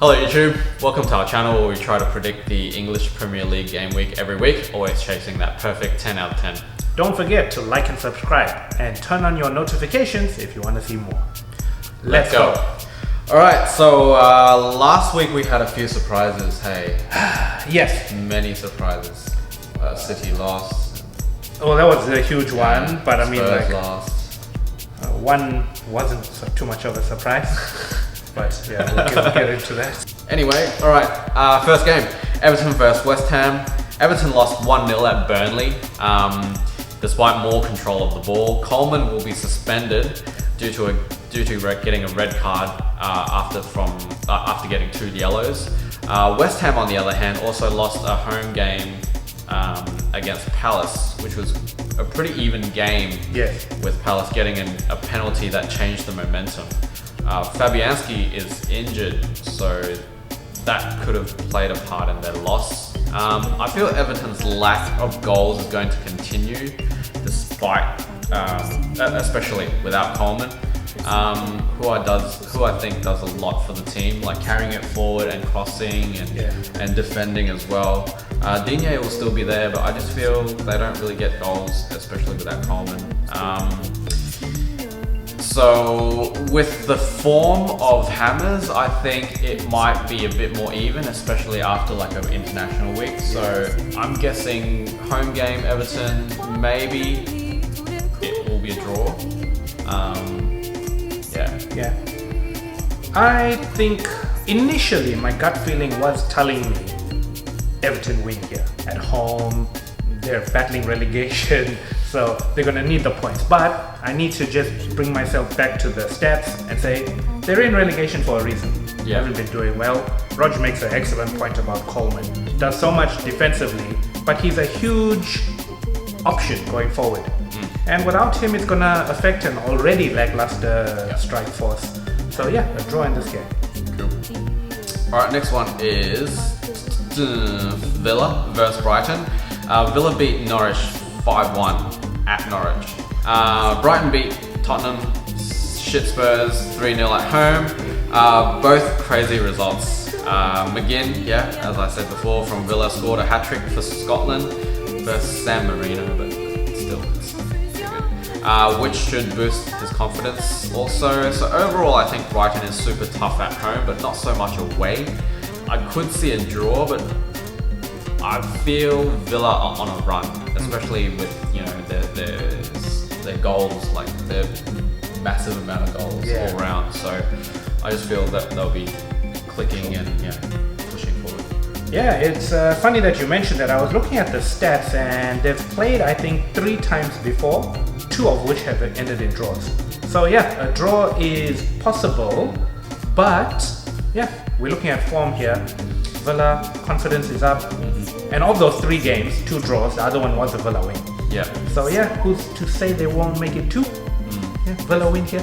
Hello YouTube, welcome to our channel where we try to predict the English Premier League game week every week, always chasing that perfect 10 out of 10. Don't forget to like and subscribe and turn on your notifications if you want to see more. Let's go. Alright, so last week we had a few surprises, hey? Yes. Many surprises. City lost. Well, that was a huge one, but I mean Spurs like lost. One wasn't too much of a surprise. But yeah, we'll get into that. Anyway, alright, first game. Everton versus West Ham. Everton lost 1-0 at Burnley, despite more control of the ball. Coleman will be suspended due to getting a red card after getting 2 yellows. West Ham, on the other hand, also lost a home game against Palace, which was a pretty even game. Yes. With Palace getting a penalty that changed the momentum. Fabianski is injured, so that could have played a part in their loss. I feel Everton's lack of goals is going to continue, despite, especially without Coleman, who I think does a lot for the team, like carrying it forward and crossing and defending as well. Digne will still be there, but I just feel they don't really get goals, especially without Coleman. So with the form of Hammers, I think it might be a bit more even, especially after like an international week. So I'm guessing home game Everton, maybe it will be a draw. Yeah. I think initially my gut feeling was telling me Everton win here at home. They're battling relegation, so they're gonna need the points. But I need to just bring myself back to the stats and say they're in relegation for a reason. They haven't been doing well. Roger makes an excellent point about Coleman. Does so much defensively, but he's a huge option going forward. And without him, it's gonna affect an already lackluster strike force. So yeah, a draw in this game. Cool. All right, next one is Villa versus Brighton. Villa beat Norwich 5-1 at Norwich. Brighton beat Tottenham, shit Spurs 3-0 at home. Both crazy results. McGinn, as I said before, from Villa scored a hat-trick for Scotland versus San Marino, but still, it's pretty good. Which should boost his confidence also. So overall, I think Brighton is super tough at home, but not so much away. I could see a draw, but I feel Villa are on a run, especially with their goals, like their massive amount of goals all around. So I just feel that they'll be clicking and pushing forward. Yeah, it's funny that you mentioned that. I was looking at the stats and they've played I think 3 times before, 2 of which have ended in draws. So yeah, a draw is possible, but we're looking at form here. Villa, confidence is up. And of those 3 games, 2 draws, the other one was a Villa win. So who's to say they won't make it 2? Villa win here.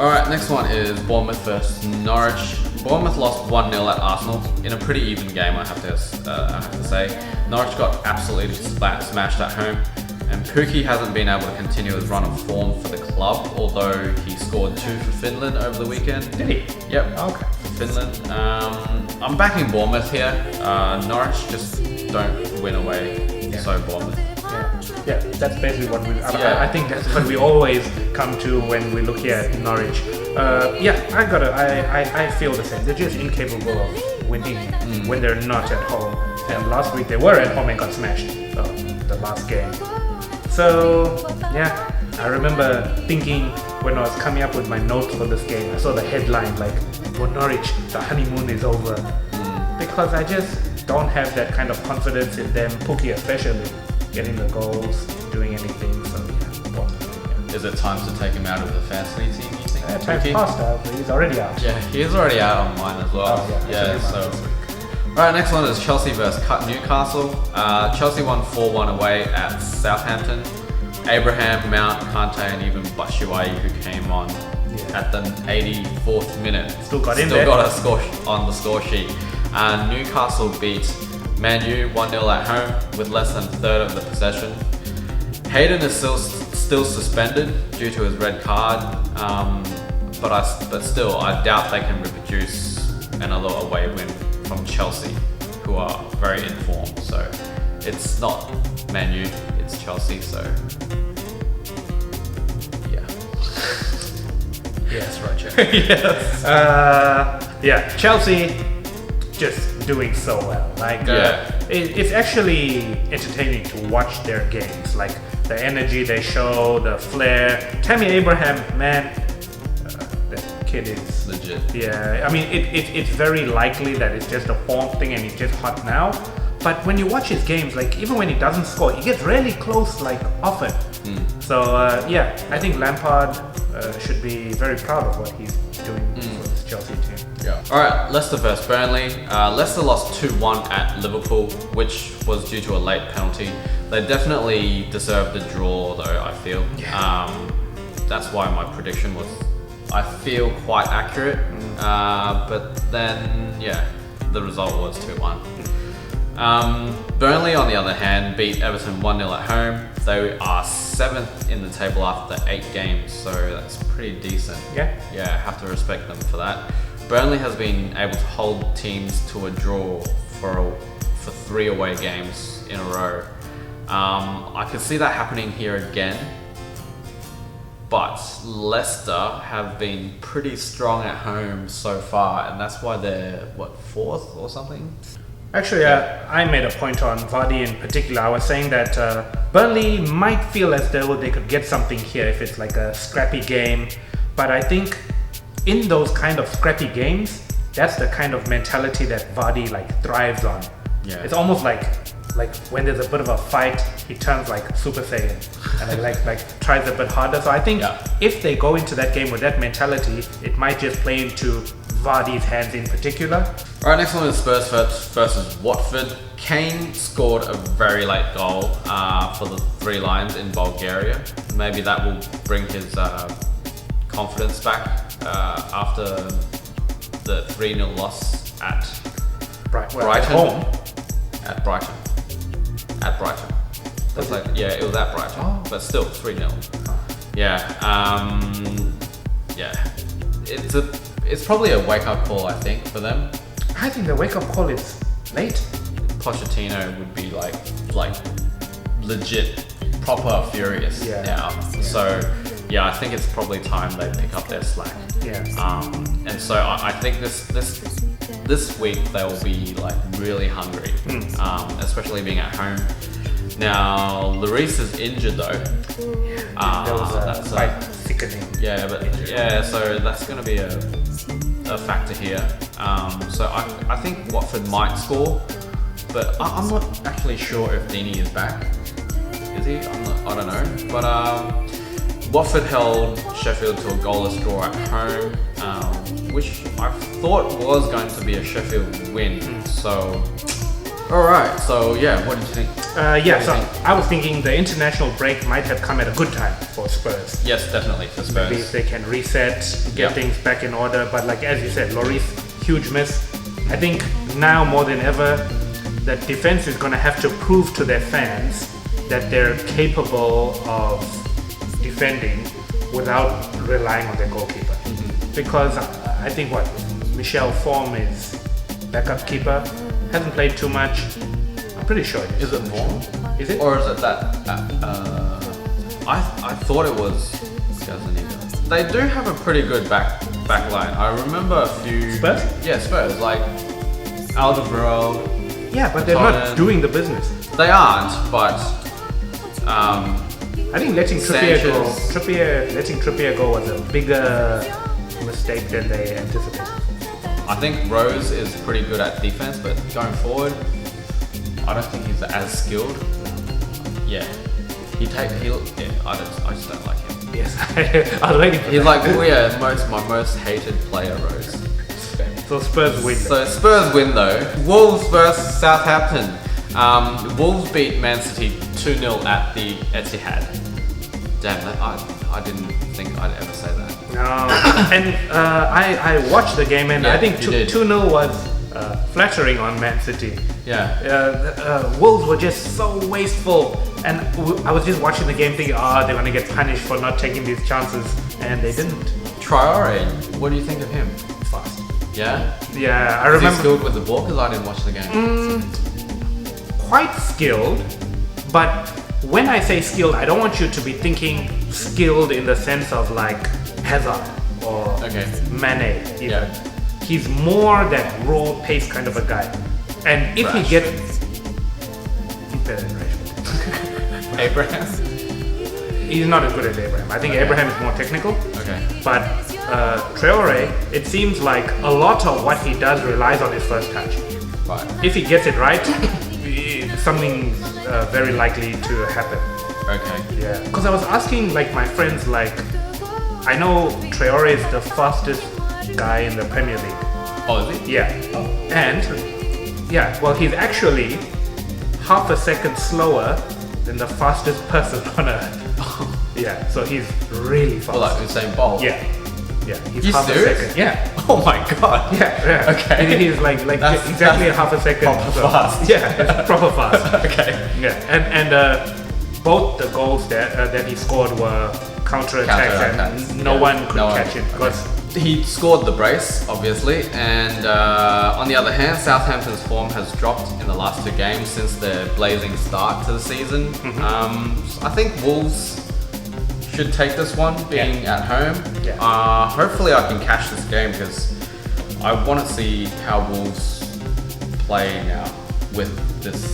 Alright, next one is Bournemouth versus Norwich. Bournemouth lost 1-0 at Arsenal in a pretty even game, I have to say. Norwich got absolutely smashed at home, and Pukki hasn't been able to continue his run of form for the club, although he scored 2 for Finland over the weekend. Did he? Yep. Okay. For Finland. I'm backing Bournemouth here. Norwich just don't win away, so Bournemouth. Yeah, that's basically what I think that's what we always come to when we look here at Norwich. I feel the same. They're just incapable of winning when they're not at home. And last week they were at home and got smashed. So the last game. So I remember thinking when I was coming up with my notes for this game, I saw the headline like, for Norwich, the honeymoon is over. Because I just don't have that kind of confidence in them, Pukki especially, getting the goals, doing anything. So Is it time to take him out of the fantasy team, you think? Time's passed, he's already out. Yeah, he is already out on mine as well. Alright, next one is Chelsea versus Newcastle. Chelsea won 4-1 away at Southampton. Abraham, Mount, Kante and even Batshuayi, who came on at the 84th minute. Still got a score on the score sheet. Newcastle beat Man U 1-0 at home with less than a third of the possession. Hayden is still suspended due to his red card, but still I doubt they can reproduce another away win from Chelsea, who are very in form. So it's not Man U, it's Chelsea. So yeah. Yes, Roger. Yes. Yeah, Chelsea just doing so well. Like, it's actually entertaining to watch their games. Like the energy they show, the flair. Tammy Abraham, man, that kid is Legit. Yeah, I mean, it's very likely that it's just a form thing and he's just hot now. But when you watch his games, like even when he doesn't score, he gets really close, like often. So yeah, I think Lampard should be very proud of what he's doing for this Chelsea team. Yeah. All right, Leicester versus Burnley. Leicester lost 2-1 at Liverpool, which was due to a late penalty. They definitely deserved the draw, though, I feel. Yeah. That's why my prediction was, I feel, quite accurate. But then, yeah, the result was 2-1. Burnley, on the other hand, beat Everton 1-0 at home. They are 7th in the table after 8 games, so that's pretty decent. Yeah. Yeah, I have to respect them for that. Burnley has been able to hold teams to a draw for 3 away games in a row. I could see that happening here again, but Leicester have been pretty strong at home so far, and that's why they're, 4th or something? Actually, I made a point on Vardy in particular. I was saying that Burnley might feel as though they could get something here if it's like a scrappy game. But I think in those kind of scrappy games, that's the kind of mentality that Vardy like thrives on. Yeah. It's almost like when there's a bit of a fight, he turns like Super Saiyan and like tries a bit harder. So I think if they go into that game with that mentality, it might just play into Vardy's hands in particular. Alright, next one is Spurs versus Watford. Kane scored a very late goal for the Three Lions in Bulgaria. Maybe that will bring his confidence back after the 3-0 loss at Brighton. At home. At Brighton. That's like, yeah, it was at Brighton, but still 3-0. Yeah, yeah. It's probably a wake-up call, I think, for them. I think the wake-up call is late. Pochettino would be like legit, proper furious now. So yeah, I think it's probably time they pick up their slack. Yeah. And so I think this week they will be like really hungry, especially being at home. Now Lloris is injured though. That was quite sickening. Yeah, but so that's going to be a factor here. So I think Watford might score, but I'm not actually sure if Deeney is back. Is he? I don't know. But Watford held Sheffield to a goalless draw at home, which I thought was going to be a Sheffield win. So, alright, so yeah, what did you think? I was thinking the international break might have come at a good time for Spurs. Yes, definitely for Spurs. Maybe if they can reset, get things back in order. But like as you said, Lloris, huge miss. I think now more than ever, that defense is going to have to prove to their fans that they're capable of defending without relying on their goalkeeper. Because I think Michel Form is backup keeper, hasn't played too much. I'm pretty sure it is. Is it Form? Is it? Or is it that? I thought it was Gazaniga. They do have a pretty good back line. I remember a few. Spurs? Yeah, Spurs. Like Alderweireld. Yeah, but they're not doing the business. They aren't, but I think letting Trippier go was a bigger mistake than they anticipated. I think Rose is pretty good at defense, but going forward, I don't think he's as skilled. Yeah, I just don't like him. Yes, I was waiting for He's that. like my most hated player, Rose. So Spurs win. So Spurs win though. Wolves versus Southampton. Wolves beat Man City 2-0 at the Etihad. Damn, I didn't think I'd ever say that. No, and I watched the game and I think 2-0 was flattering on Man City. Yeah. Wolves were just so wasteful, and I was just watching the game thinking, they're going to get punished for not taking these chances, and they didn't. Traore, what do you think of him? Fast. Yeah? Yeah, I Is he remember. skilled with the ball? Because I didn't watch the game. Quite skilled, but when I say skilled, I don't want you to be thinking skilled in the sense of like Hazard or Okay. Mane. Even. Yeah. He's more that raw pace kind of a guy. And if he Rashford. gets better than Rashford. Abraham? He's not as good as Abraham. I think Okay. Abraham is more technical. Okay. But Traore, it seems like a lot of what he does relies on his first touch. Right. If he gets it right, something's very likely to happen. Okay. Yeah. Because I was asking like my friends, like, I know Traore is the fastest guy in the Premier League. Oh, is he? Yeah. And yeah, well, he's actually half a second slower than the fastest person on earth. Yeah, so he's really fast. Well, like Usain Bolt? Yeah. Yeah, he's You half serious? a second. Yeah. Oh my god. Yeah. Okay. He's like That's- exactly that's half a second. proper fast. Yeah, it's proper fast. Okay. Yeah, and both the goals that he scored were counter-attacks, Counter-attacks, and no yeah. one could No one- catch him because He scored the brace, obviously, and on the other hand, Southampton's form has dropped in the last two games since their blazing start to the season. I think Wolves should take this one, being at home. Yeah. Hopefully I can catch this game because I want to see how Wolves play now with this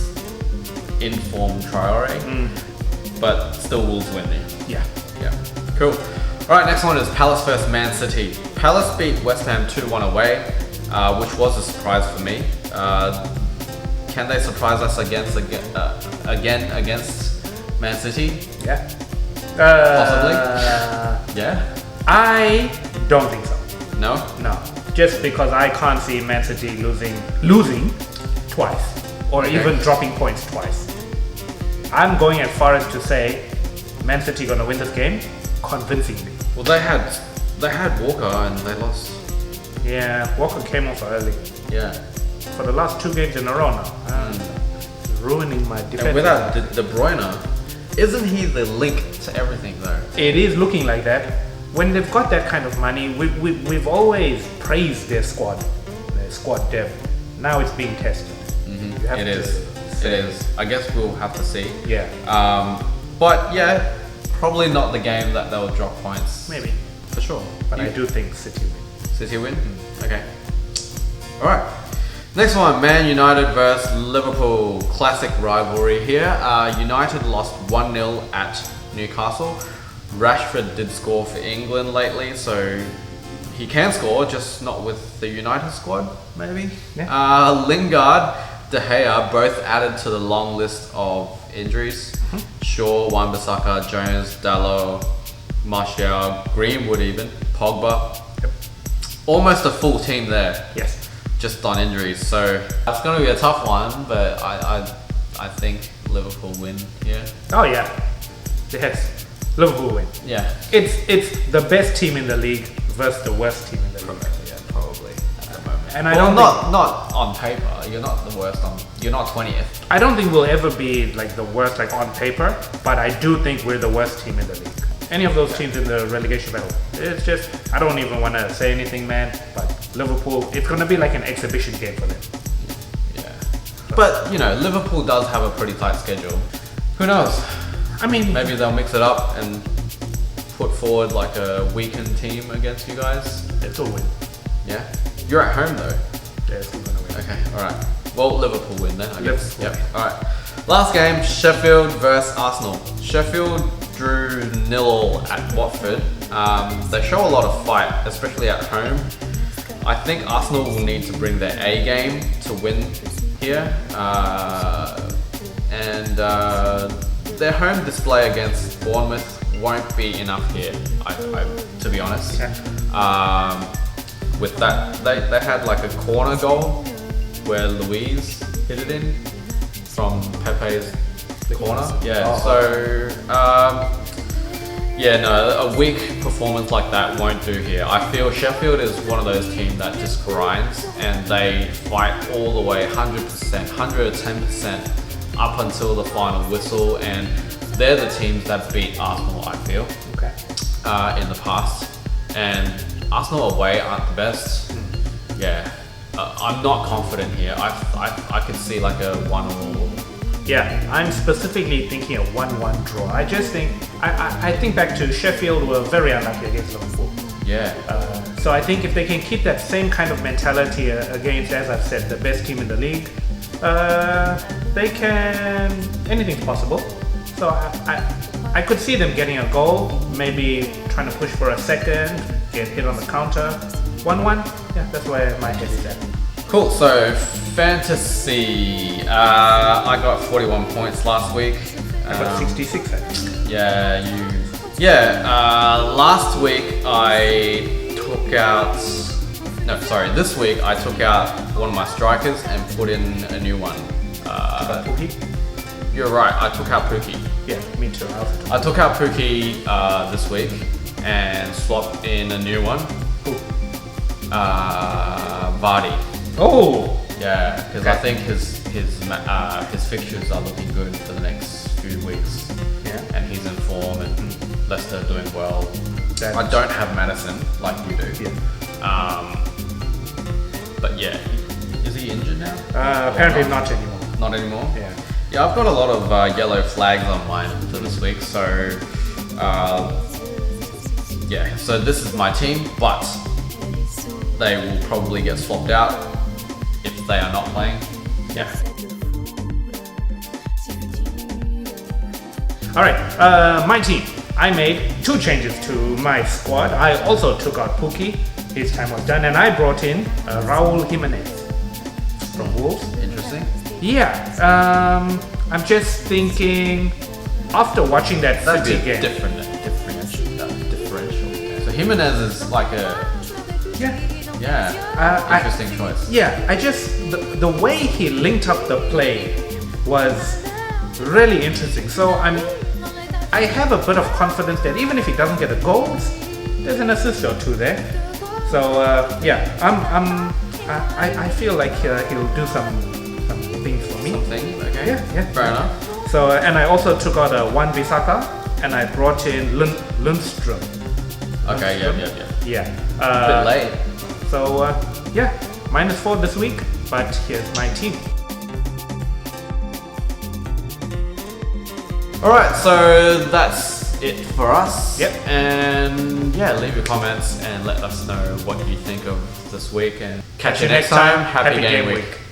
informed Traore, but still Wolves winning. yeah. Yeah, cool. Alright, next one is Palace vs Man City. Palace beat West Ham 2-1 away, which was a surprise for me. Can they surprise us again against Man City? Yeah. Possibly? Yeah? I don't think so. No? No, just because I can't see Man City losing twice, or Okay. even dropping points twice. I'm going as far as to say Man City gonna win this game convincingly. Well, they had Walker and they lost. Yeah, Walker came off early Yeah. for the last 2 games in a row now. It's ruining my defense. And without De Bruyne, isn't he the link to everything though? It is looking like that. When they've got that kind of money, we've always praised their squad depth. Now it's being tested. You have It to is. It say- is. I guess we'll have to see. Yeah, But yeah, probably not the game that they'll drop points. maybe. For sure. But I do think City win. City win? Okay. Alright. Next one, Man United vs Liverpool. Classic rivalry here. United lost 1-0 at Newcastle. Rashford did score for England lately, so he can score, just not with the United squad, maybe? Yeah. Lingard, De Gea, both added to the long list of injuries. Shaw, Wan-Bissaka, Jones, Dalot, Martial, Greenwood even, Pogba. Almost a full team there, Yes. just on injuries. So that's going to be a tough one, but I think Liverpool win here. Oh yeah. Yes. Liverpool win. Yeah. It's the best team in the league versus the worst team in the league. Yeah, probably at the moment. And I well, don't not on paper. You're not the worst on. You're not 20th. I don't think we'll ever be like the worst like on paper, but I do think we're the worst team in the league. Any of those teams in the relegation battle. It's just, I don't even want to say anything, man, but Liverpool, it's going to be like an exhibition game for them. Yeah. But you know, Liverpool does have a pretty tight schedule. Who knows? I mean, Maybe they'll mix it up and put forward like a weakened team against you guys. it's a win. Yeah. You're at home though. They're still going to win. Okay. All right. Well, Liverpool win then, I guess. Liverpool Yep. All right. Last game, Sheffield versus Arsenal. Sheffield drew 0 at Watford. They show a lot of fight, especially at home. I think Arsenal will need to bring their A game to win here. And their home display against Bournemouth won't be enough here, to be honest. With that, they had like a corner goal where Luiz hit it in from Pepe's corner. Yeah, yeah, no, a weak performance like that won't do here. I feel Sheffield is one of those teams that just grinds and they fight all the way 100%, 110% up until the final whistle, and they're the teams that beat Arsenal, I feel, Okay. in the past. And Arsenal away aren't the best. Yeah, I'm not confident here. I could see like a 1-1. Yeah, I'm specifically thinking a 1-1 draw. I just think, I think back to Sheffield were very unlucky against Liverpool. Yeah. So I think if they can keep that same kind of mentality against, as I've said, the best team in the league, they can, anything's possible. So I could see them getting a goal, maybe trying to push for a second, get hit on the counter. 1-1, yeah, that's where my head is at. Cool, so fantasy, I got 41 points last week. I got 66, I think. Last week I took out, this week I took out one of my strikers and put in a new one. Pookie? You're right, I took out Pookie. Yeah, me too. I took out Pookie this week and swapped in a new one. Vardy. Oh! Yeah, because I think his fixtures are looking good for the next few weeks. Yeah. And he's in form and Leicester are doing well. I don't have Madison like you do. Yeah. But yeah, is he injured now? Apparently not anymore. Not anymore? Yeah. Yeah, I've got a lot of yellow flags on mine for this week, so yeah, so this is my team, but they will probably get swapped out if they are not playing. Yeah. Alright, my team. I made 2 changes to my squad. I also took out Pookie. His time was done, and I brought in Raul Jimenez from Wolves. Interesting. Yeah, I'm just thinking, after watching that That'd City be a game. differential. So Jimenez is like a interesting choice. Yeah, I just the way he linked up the play was really interesting. So I have a bit of confidence that even if he doesn't get the goals, there's an assist or 2 there. So I feel like he'll do some things for me. Something, okay. Yeah. Fair enough. So and I also took out a Wan-Bissaka and I brought in Lundstrom. Okay, Yeah. A bit late. So -4 this week, but here's my team. Alright, so that's it for us. Yep. And yeah, leave your comments and let us know what you think of this week, and catch you next time. Happy game week.